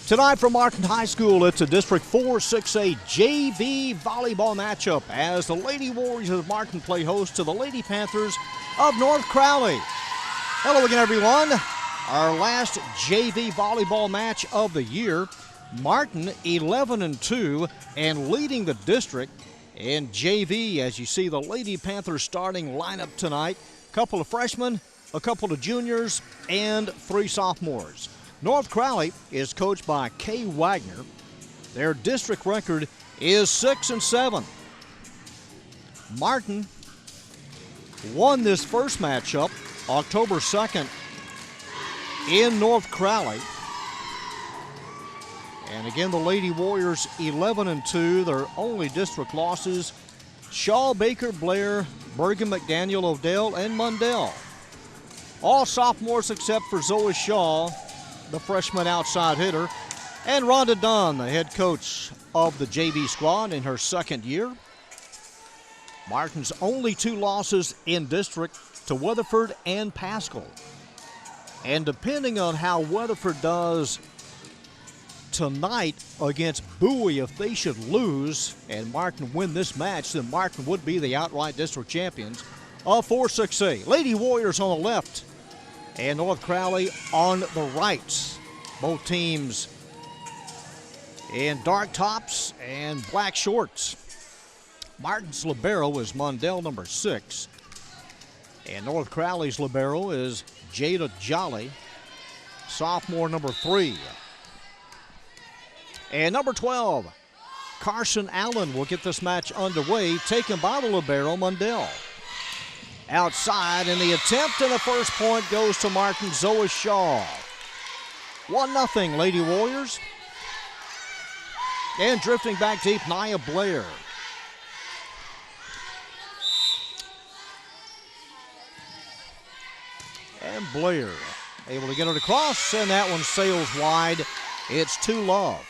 Tonight from Martin High School, it's a District 4-6A JV volleyball matchup as the Lady Warriors of Martin play host to the Lady Panthers of North Crowley. Hello again, everyone. Our last JV volleyball match of the year. Martin 11-2 and leading the district in JV as you see the Lady Panthers starting lineup tonight. A couple of freshmen, a couple of juniors, and 3 sophomores. North Crowley is coached by Kay Wagner. Their district record is 6-7. Martin won this first matchup October 2nd in North Crowley. And again, the Lady Warriors 11-2. Their only district losses: Shaw, Baker, Blair, Bergen, McDaniel, Odell, and Mundell. All sophomores except for Zoe Shaw, the freshman outside hitter, and Rhonda Dunn, the head coach of the JV squad in her second year. Martin's only 2 losses in district to Weatherford and Pascal. And depending on how Weatherford does tonight against Bowie, if they should lose and Martin win this match, then Martin would be the outright district champions of 4-6A. Lady Warriors on the left and North Crowley on the right. Both teams in dark tops and black shorts. Martin's libero is Mundell, number 6. And North Crowley's libero is Jada Jolly, sophomore, number 3. And number 12, Carson Allen will get this match underway, taken by the libero, Mundell. Outside, and the attempt and the first point goes to Martin. Zoe Shaw. 1-0 Lady Warriors. And drifting back deep, Nia Blair. And Blair able to get it across, and that one sails wide. It's 2-love.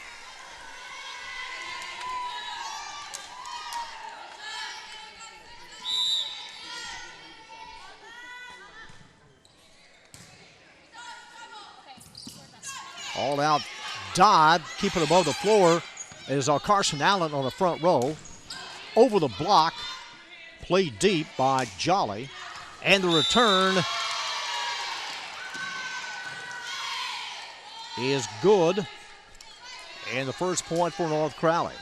All out dive, keep it above the floor, is Carson Allen on the front row. Over the block, played deep by Jolly. And the return is good. And the first point for North Crowley.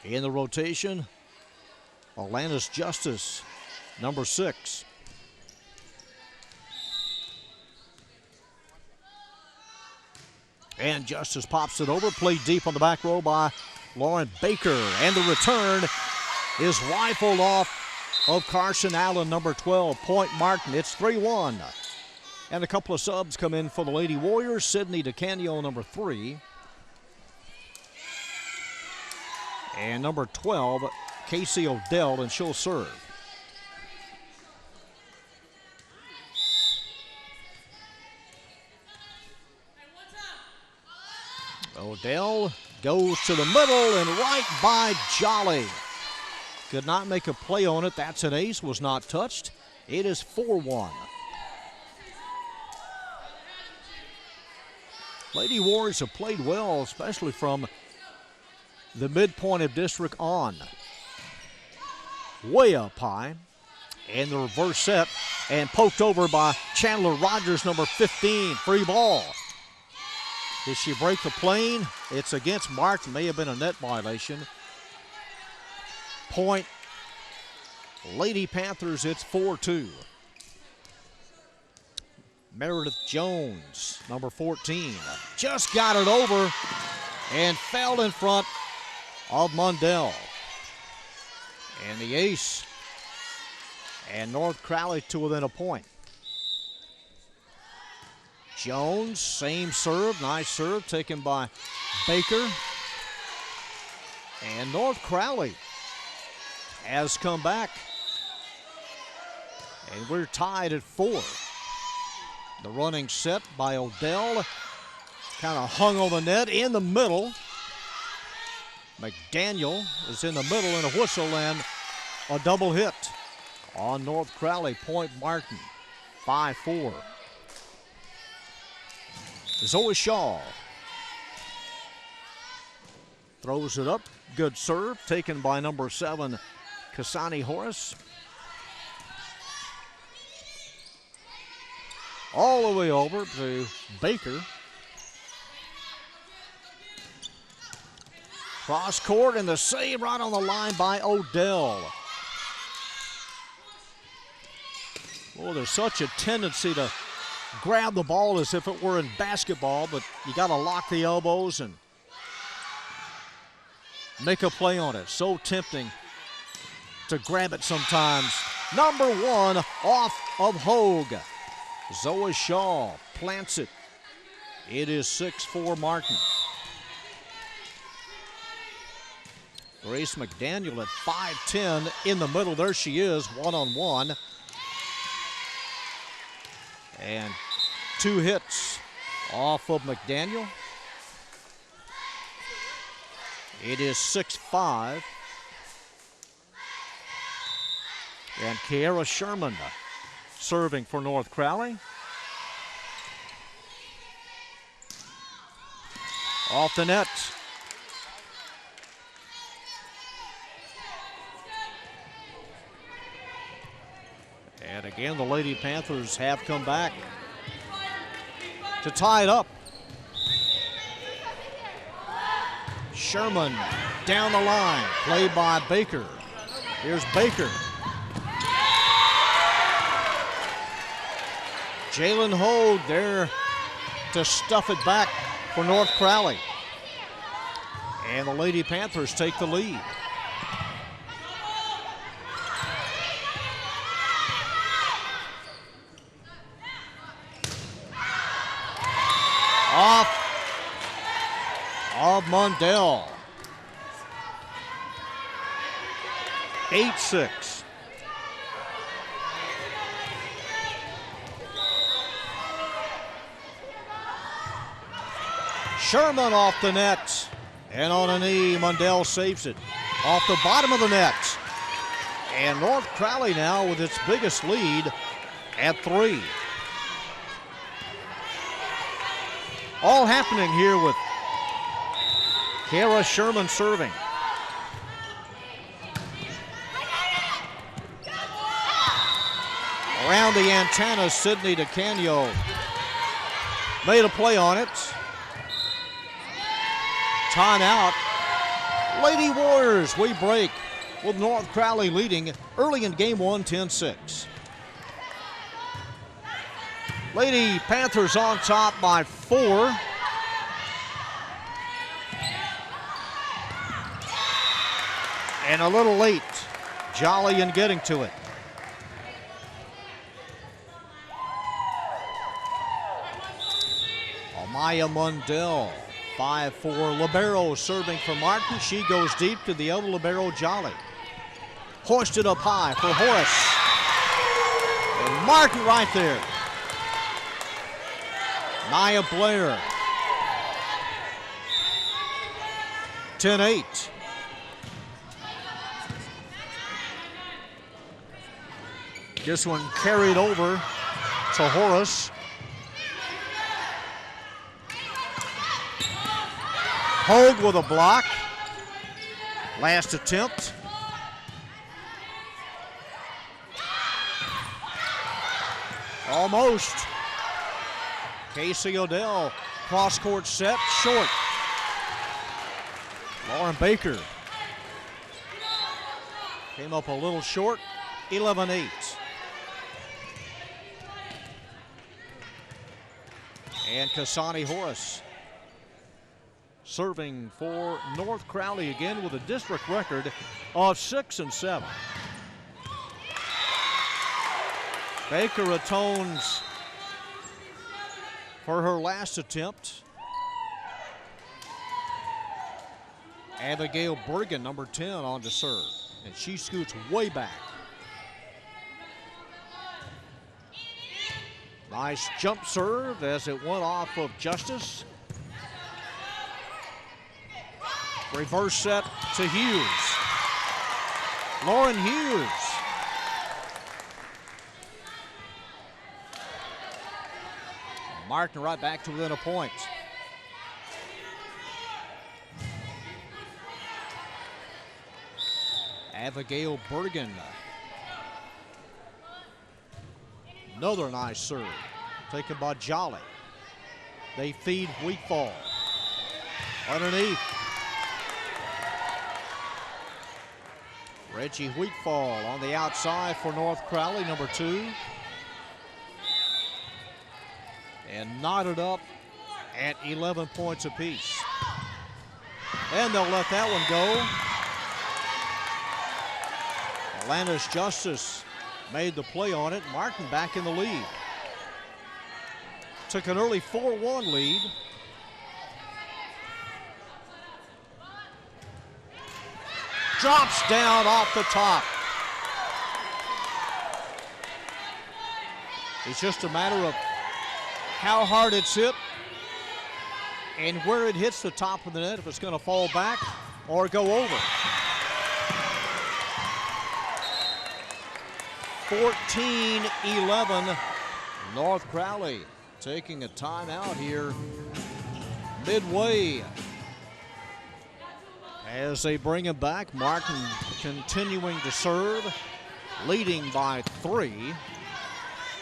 In the rotation, Alanis Justice, number 6. And Justice pops it over, played deep on the back row by Lauren Baker. And the return is rifled off of Carson Allen, number 12. Point Martin, it's 3-1. And a couple of subs come in for the Lady Warriors. Sydney DeCanio, number 3. And number 12, Casey Odell, and she'll serve. Odell goes to the middle and right by Jolly. Could not make a play on it. That's an ace, was not touched. It is 4-1. Lady Warriors have played well, especially from the midpoint of district on. Way up high. And the reverse set and poked over by Chandler Rogers, number 15. Free ball. Did she break the plane? It's against Martin. May have been a net violation. Point Lady Panthers, it's 4-2. Meredith Jones, number 14. Just got it over and fell in front of Mundell. And the ace. And North Crowley to within a point. Jones, same serve, nice serve taken by Baker. And North Crowley has come back. And we're tied at 4. The running set by Odell. Kind of hung on the net in the middle. McDaniel is in the middle and a whistle and a double hit on North Crowley. Point Martin, 5-4. Zoe Shaw throws it up. Good serve taken by number 7, Kasani Horace. All the way over to Baker. Cross court and the save right on the line by Odell. Well, there's such a tendency to grab the ball as if it were in basketball, but you got to lock the elbows and make a play on it. So tempting to grab it sometimes. Number 1 off of Hogue. Zoe Shaw plants it. It is 6-4 Martin. Grace McDaniel at 5'10" in the middle. There she is, one-on-one. And 2 hits off of McDaniel. It is 6-5. And Kiara Sherman serving for North Crowley. Off the net. And again, the Lady Panthers have come back to tie it up. Sherman down the line, played by Baker. Here's Baker. Jalen Hogue there to stuff it back for North Crowley. And the Lady Panthers take the lead. Off of Mundell. 8-6. Sherman off the net. And on a knee, Mundell saves it. Off the bottom of the net. And North Crowley now with its biggest lead at 3. All happening here with Kara Sherman serving. Around the antenna, Sydney DeCanio made a play on it. Timeout. Lady Warriors, we break with North Crowley leading early in game 1, 10-6. Lady Panthers on top by 4. And a little late, Jolly in getting to it. Amaya Mundell, 5'4", libero serving for Martin. She goes deep to the other libero, Jolly. Hoisted up high for Horace. And Martin right there. Nia Blair. 10-8. This one carried over to Horace. Hogue with a block. Last attempt. Almost. Casey Odell, cross-court set, short. Lauren Baker came up a little short, 11-8. And Kasani Horace serving for North Crowley again with a district record of 6-7. Baker atones for her last attempt. Abigail Bergen, number 10, on to serve. And she scoots way back. Nice jump serve as it went off of Justice. Reverse set to Hughes. Lauren Hughes. Martin right back to within a point. Abigail Bergen. Another nice serve taken by Jolly. They feed Wheatfall. Underneath. Reggie Wheatfall on the outside for North Crowley, number 2. And knotted up at 11 points apiece. And they'll let that one go. Atlanta's Justice made the play on it. Martin back in the lead. Took an early 4-1 lead. Drops down off the top. It's just a matter of how hard it's hit and where it hits the top of the net, if it's going to fall back or go over. 14-11, North Crowley taking a timeout here midway as they bring him back. Martin continuing to serve, leading by 3.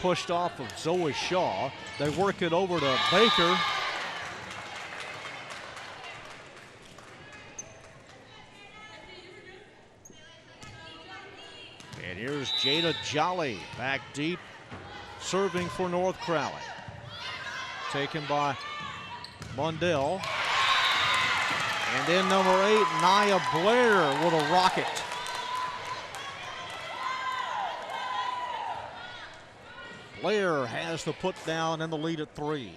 Pushed off of Zoe Shaw. They work it over to Baker. And here's Jada Jolly back deep, serving for North Crowley. Taken by Mundell. And then number 8, Nia Blair with a rocket. Blair has the put down and the lead at 3.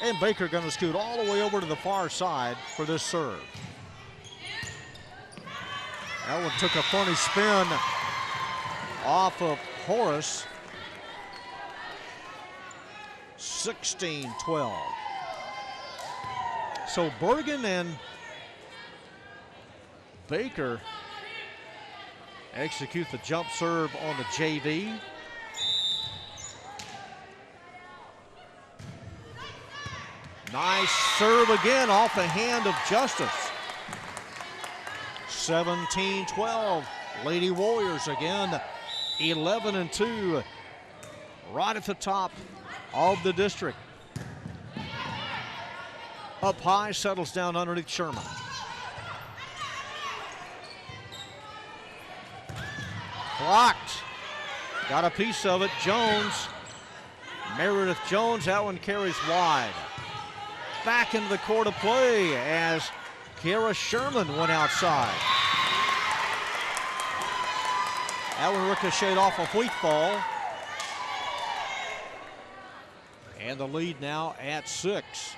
And Baker going to scoot all the way over to the far side for this serve. That one took a funny spin off of Horace. 16-12. So Bergen and Baker execute the jump serve on the JV. Nice serve again off the hand of Justice. 17-12. Lady Warriors again, 11-2. Right at the top of the district. Up high, settles down underneath Sherman. Blocked. Got a piece of it. Jones. Meredith Jones. That one carries wide. Back into the court of play as Kara Sherman went outside. That one ricocheted off of Wheatfall. And the lead now at 6.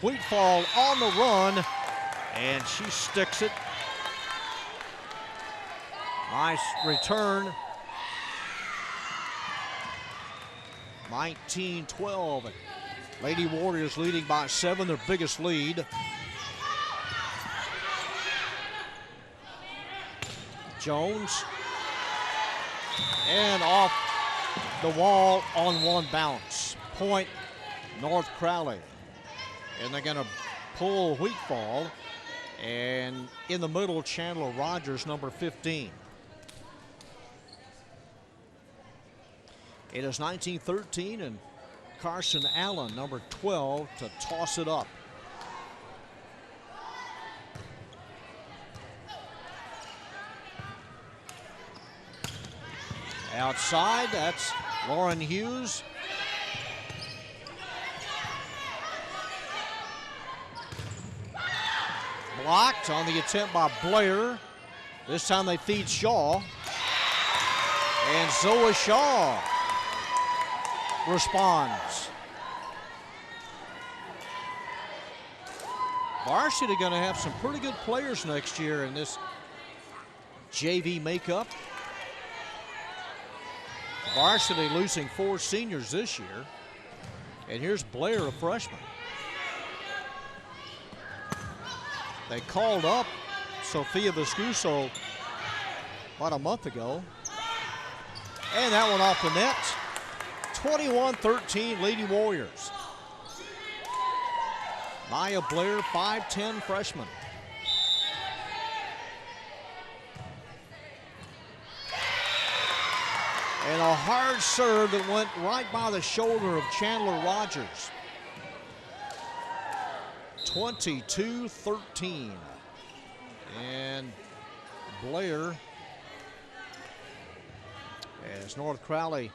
Wheatfall on the run, and she sticks it. Nice return. 19-12. Lady Warriors leading by 7, their biggest lead. Jones. And off the wall on one bounce. Point, North Crowley. And they're going to pull Wheatfall. And in the middle, Chandler Rogers, number 15. It is 19-13, and Carson Allen, number 12, to toss it up. Outside, that's Lauren Hughes. Blocked on the attempt by Blair. This time they feed Shaw. And Zoe Shaw responds. Varsity going to have some pretty good players next year in this JV makeup. Varsity losing 4 seniors this year. And here's Blair, a freshman. They called up Sophia Viscuso about a month ago. And that one off the net. 21-13 Lady Warriors. Maya Blair, 5'10" freshman. And a hard serve that went right by the shoulder of Chandler Rogers. 22-13. And Blair, as North Crowley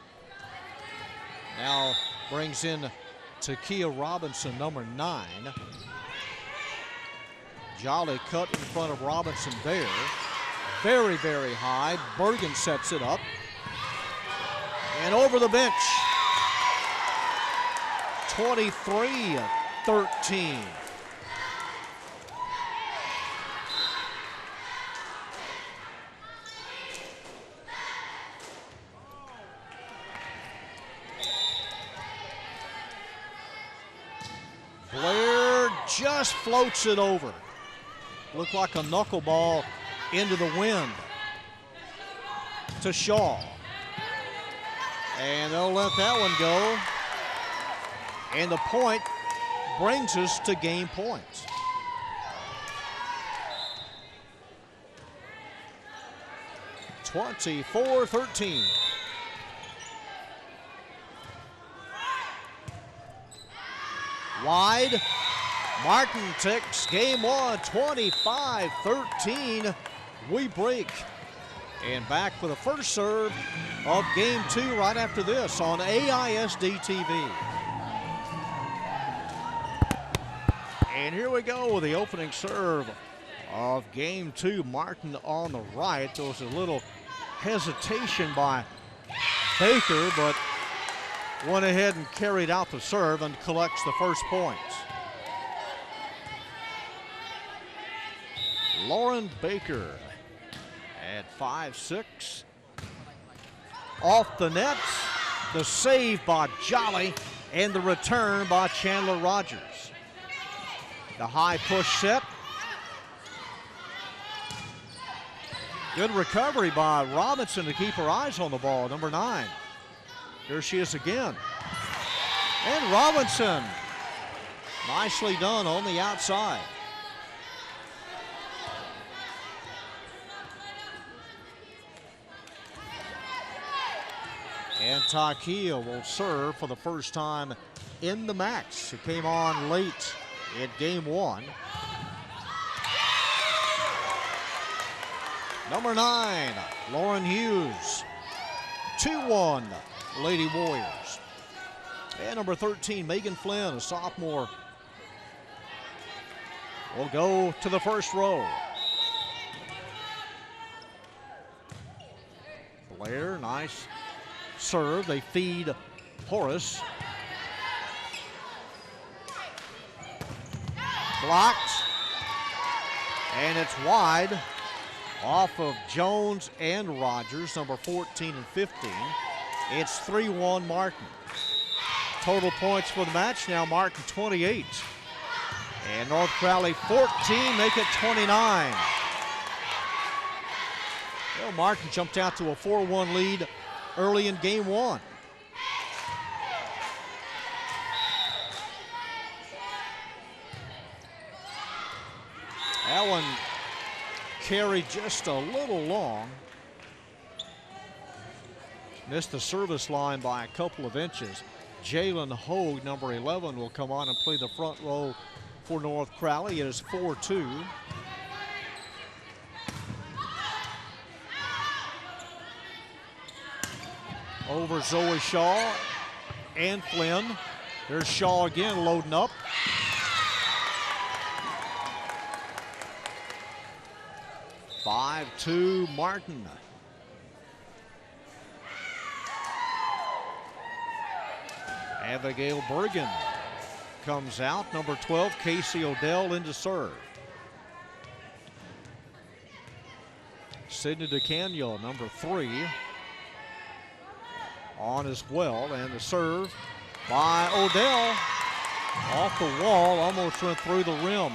now brings in Takia Robinson, number 9. Jolly cut in front of Robinson there. Very, very high. Bergen sets it up. And over the bench. 23-13. Blair just floats it over. Looked like a knuckleball into the wind to Shaw. And they'll let that one go. And the point brings us to game points. (24-13). Wide. Martin takes game one, 25-13. We break. And back for the first serve of game 2 right after this on AISD-TV. And here we go with the opening serve of game 2. Martin on the right. There was a little hesitation by Baker, but went ahead and carried out the serve and collects the first points. Lauren Baker at 5'6". Off the net, the save by Jolly and the return by Chandler Rogers. The high push set. Good recovery by Robinson to keep her eyes on the ball, number 9. Here she is again. And Robinson, nicely done on the outside. And Takia will serve for the first time in the match. It came on late in game 1. Number 9, Lauren Hughes. 2-1, Lady Warriors. And number 13, Megan Flynn, a sophomore, will go to the first row. Blair, nice serve. They feed Horace. Blocked. And it's wide off of Jones and Rogers, number 14 and 15. It's 3-1 Martin. Total points for the match now, Martin 28. And North Crowley 14, make it 29. Well, Martin jumped out to a 4-1 lead early in game 1. That one carried just a little long. Missed the service line by a couple of inches. Jalen Hogue, number 11, will come on and play the front row for North Crowley. It is 4-2. Over Zoe Shaw and Flynn. There's Shaw again loading up. (5-2) Martin. Abigail Bergen comes out. Number 12, Casey Odell, into serve. Sydney DeCanio, number 3, on as well. And the serve by Odell. Off the wall, almost went through the rim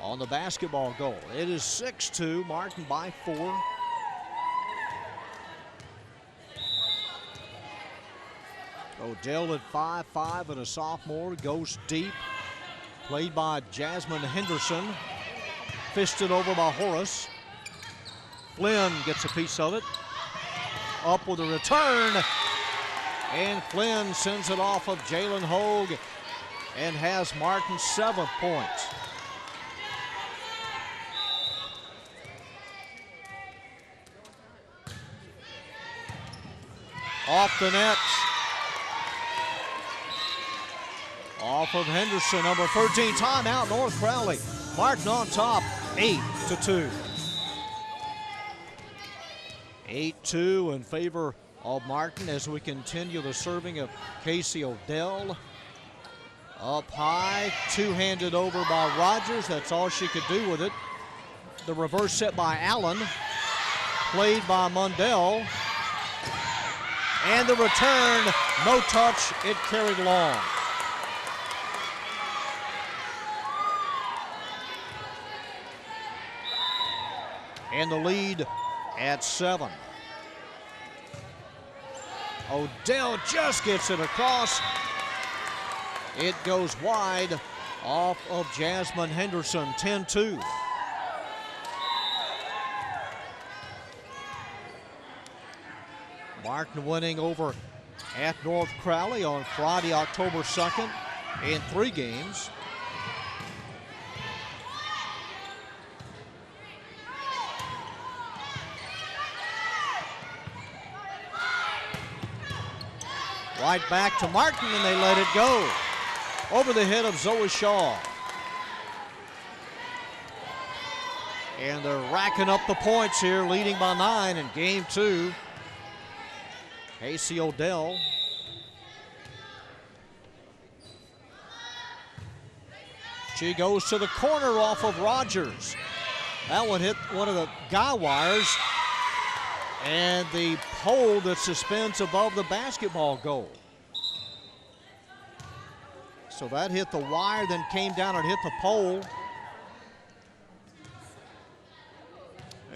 on the basketball goal. It is 6-2, Martin by 4. Odell at 5'5" and a sophomore, goes deep. Played by Jasmine Henderson. Fisted over by Horace. Flynn gets a piece of it. Up with a return. And Flynn sends it off of Jalen Hogue and has Martin's 7th points. Off the net. Off of Henderson, number 13, timeout, North Crowley. Martin on top, 8-2. 8-2 in favor of Martin as we continue the serving of Casey Odell. Up high, two-handed over by Rogers. That's all she could do with it. The reverse set by Allen. Played by Mundell. And the return, no touch, it carried long. And the lead at 7. Odell just gets it across. It goes wide off of Jasmine Henderson, 10-2. Martin winning over at North Crowley on Friday, October 2nd in 3 games. Right back to Martin, and they let it go. Over the head of Zoe Shaw. And they're racking up the points here, leading by 9 in game 2. Casey Odell. She goes to the corner off of Rogers. That one hit one of the guy wires and the pole that suspends above the basketball goal. So that hit the wire, then came down and hit the pole.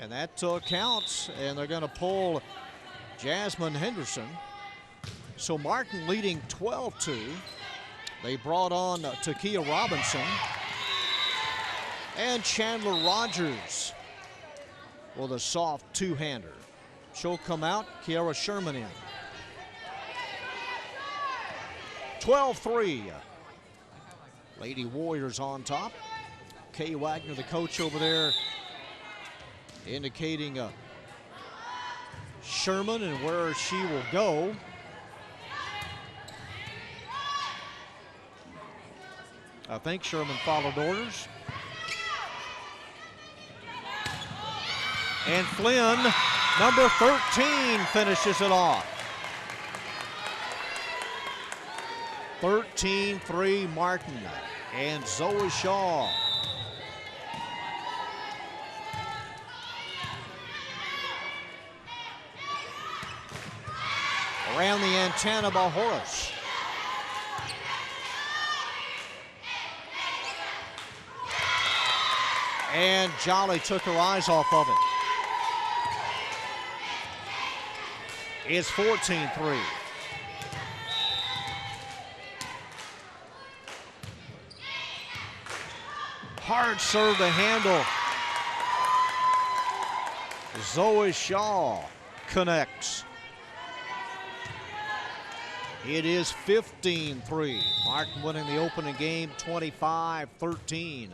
And that counts, and they're going to pull Jasmine Henderson. So Martin leading 12-2. They brought on Takia Robinson and Chandler Rogers with a soft two-hander. She'll come out, Kiara Sherman in. 12-3. Lady Warriors on top. Kay Wagner, the coach over there, indicating Sherman and where she will go. I think Sherman followed orders. And Flynn, number 13, finishes it off. 13-3 Martin and Zoe Shaw. Around the antenna by Horace. And Jolly took her eyes off of it. It's 14-3. Hard serve to handle. Zoe Shaw connects. It is 15-3. Martin winning the opening game 25-13.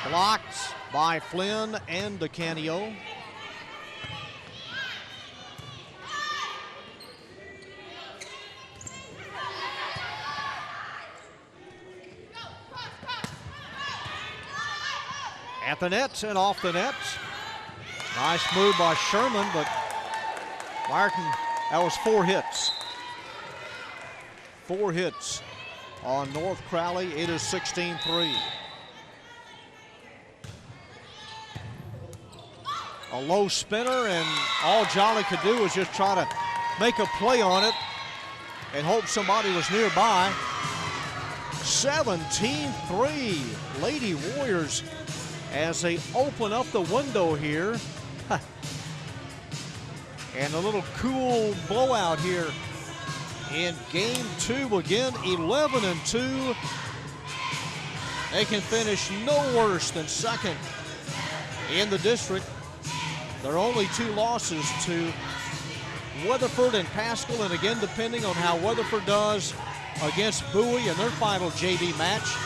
Blocked by Flynn and DeCanio. At the net and off the net. Nice move by Sherman, but Martin, that was 4 hits. 4 hits on North Crowley. It is 16-3. A low spinner, and all Jolly could do was just try to make a play on it and hope somebody was nearby. 17-3 Lady Warriors as they open up the window here. And a little cool blowout here in game 2. Again, 11-2. They can finish no worse than second in the district. Their only 2 losses to Weatherford and Pascal, and again, depending on how Weatherford does against Bowie in their final JV match.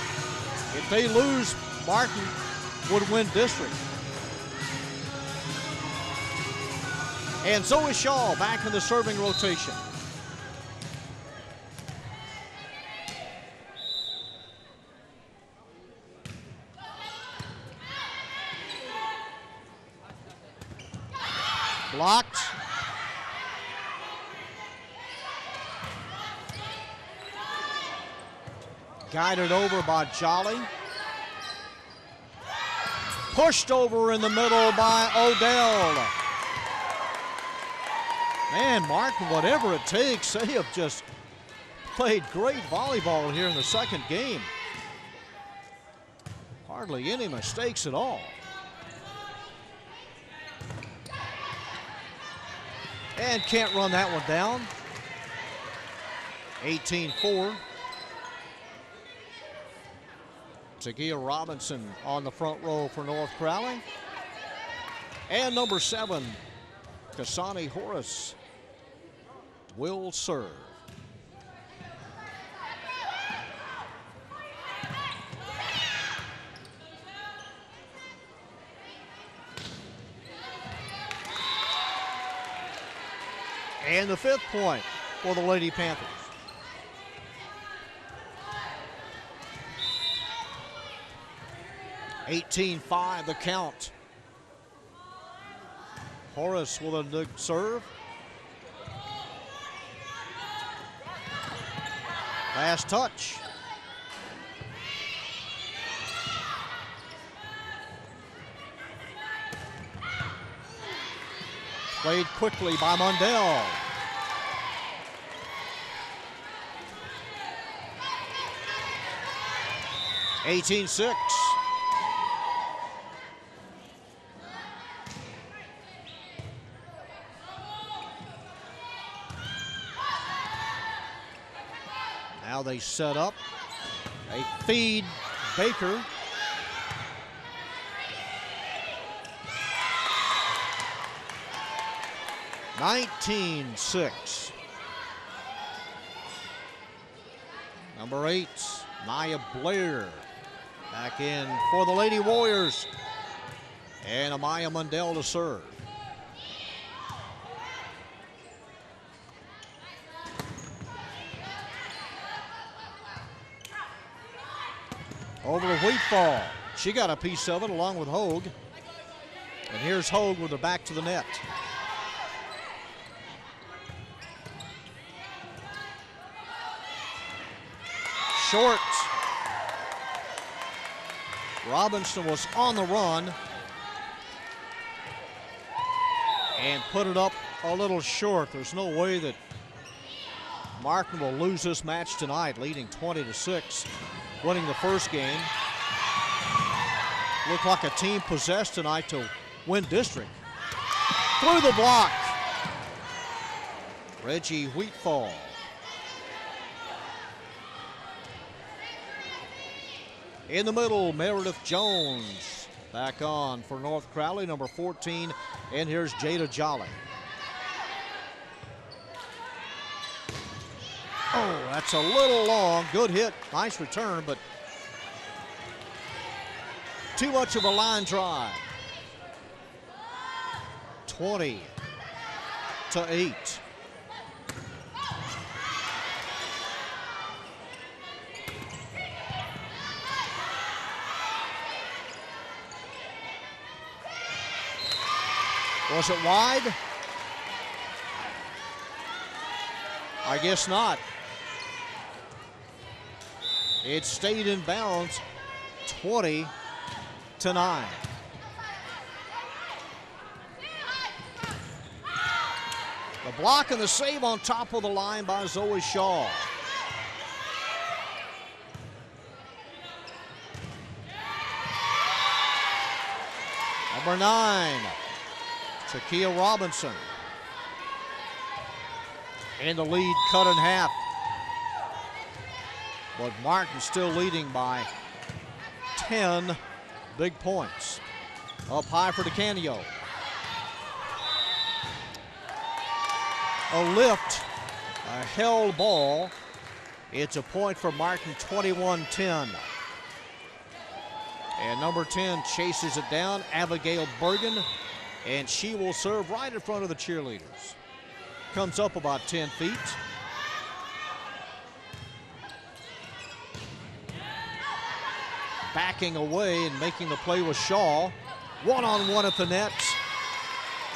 If they lose, Martin would win district. And Zoe Shaw back in the serving rotation. Blocked. Guided over by Jolly. Pushed over in the middle by Odell. Man, Martin, whatever it takes, they have just played great volleyball here in the second game. Hardly any mistakes at all. And can't run that one down. 18-4. Tagia Robinson on the front row for North Crowley. And number 7, Kasani Horace will serve. And the 5th point for the Lady Panthers. (18-5) the count. Horace with a serve. Last touch. Played quickly by Mundell. (18-6). Now they set up. They feed Baker. (19-6). Number 8, Maya Blair, back in for the Lady Warriors. And Amaya Mundell to serve. Over to Wheatfall. She got a piece of it along with Hogue. And here's Hogue with her back to the net. Short. Robinson was on the run and put it up a little short. There's no way that Martin will lose this match tonight, leading 20-6, winning the first game. Looked like a team possessed tonight to win district. Through the block. Reggie Wheatfall. In the middle, Meredith Jones back on for North Crowley, number 14. And here's Jada Jolly. Oh, that's a little long. Good hit. Nice return, but too much of a line drive. 20-8. Was it wide? I guess not. It stayed in bounds, 20-9. The block and the save on top of the line by Zoe Shaw. Number 9, Takia Robinson. And the lead cut in half. But Martin still leading by 10 big points. Up high for DeCanio. A lift, a held ball. It's a point for Martin, 21-10. And number 10 chases it down, Abigail Bergen, and she will serve right in front of the cheerleaders. Comes up about 10 feet. Backing away and making the play with Shaw. One-on-one at the net.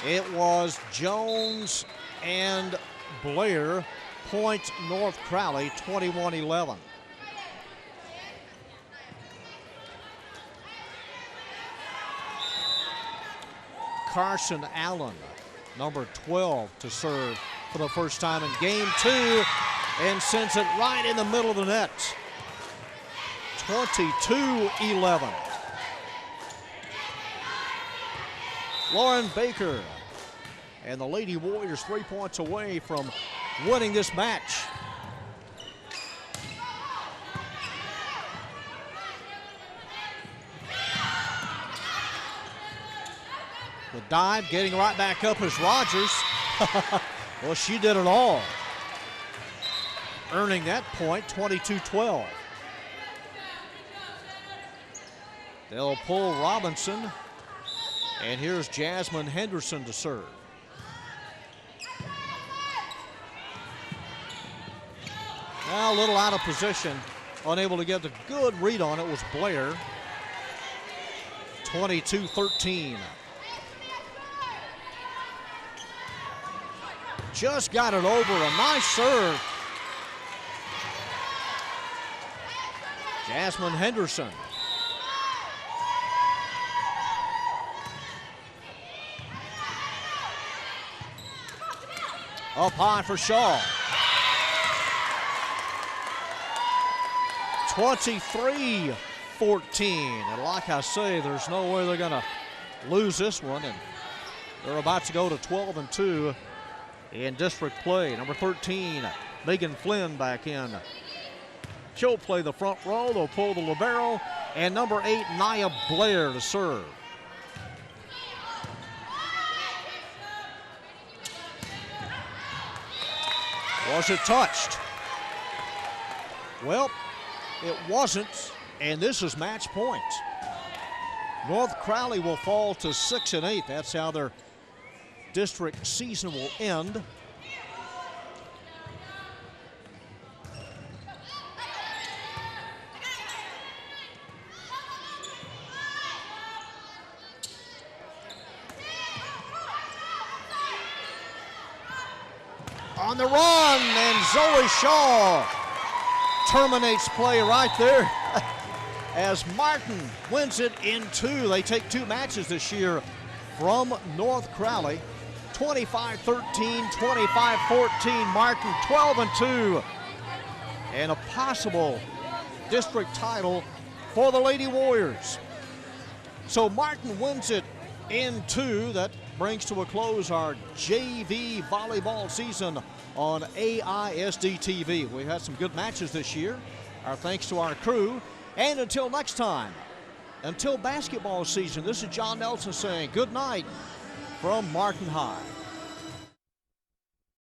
It was Jones and Blair. Point North Crowley, 21-11. Carson Allen, number 12, to serve for the first time in game 2 and sends it right in the middle of the net. 22-11. Lauren Baker and the Lady Warriors 3 points away from winning this match. The dive, getting right back up is Rogers. Well, she did it all. Earning that point, 22-12. They'll pull Robinson. And here's Jasmine Henderson to serve. Now a little out of position. Unable to get the good read on it was Blair. 22-13. Just got it over, a nice serve. Jasmine Henderson. Up high for Shaw. 23-14. And like I say, there's no way they're going to lose this one. And they're about to go to 12-2 in district play. Number 13, Megan Flynn back in. She'll play the front row. They'll pull the libero. And number 8, Nia Blair to serve. Was it touched? Well, it wasn't, and this is match point. North Crowley will fall to 6-8. That's how their district season will end. On the run, and Zoe Shaw terminates play right there as Martin wins it in 2. They take 2 matches this year from North Crowley. 25-13, 25-14, Martin 12-2. And a possible district title for the Lady Warriors. So Martin wins it in 2. That brings to a close our JV volleyball season on AISD-TV. We've had some good matches this year. Our thanks to our crew. And until next time, until basketball season, this is John Nelson saying good night from Martin High.